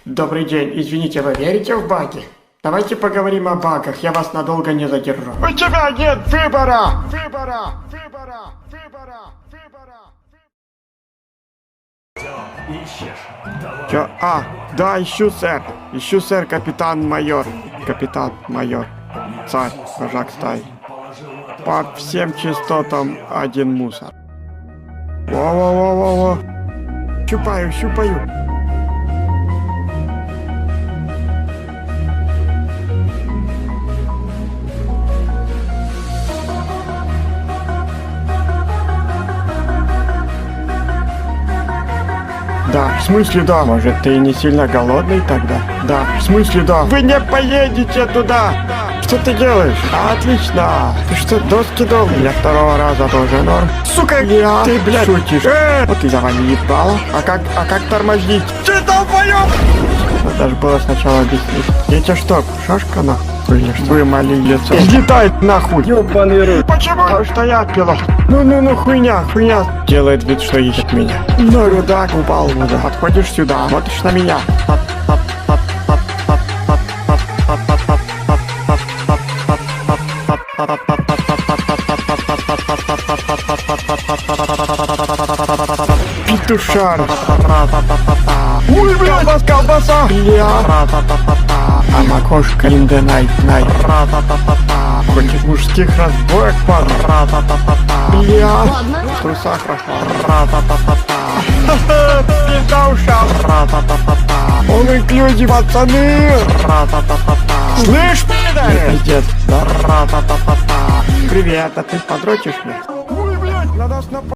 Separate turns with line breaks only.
Добрый день, извините, вы верите в баги? Давайте поговорим о багах, я вас надолго не задержу. У тебя нет выбора! Чё? Да, ищу, сэр, капитан-майор. Капитан-майор. Царь, вожак стаи. По всем частотам один мусор. Во-во-во-во-во. Щупаю. Да, в смысле да? Может, ты не сильно голодный тогда? Да, в смысле да? Вы не поедете туда! Что ты делаешь? Отлично! Ты что, доски дал? Для второго раза тоже норм. Сука, ты, блядь, шутишь. Вот ты за вами ебало. А как тормозить? Ты долбоёб! Надо же было сначала объяснить. Я тебе что, шашка нахуй? Вымоли лицо. Взлетай нахуй! Ёбаный рот. Почему? Потому что я пилот. Ну, хуйня. Делает вид, что ищет меня. Ну, рудак, упал в воду. Подходишь сюда, смотришь на меня. Петушар. Ой, блядь, колбаса. А макошка in the night. Хочешь мужских разбоек, парень? Бля, в трусах прошла. Пизда ушел. Он люди, пацаны. Слышь, пидоры? Пиздец, да? Привет, а ты подрочишь мне?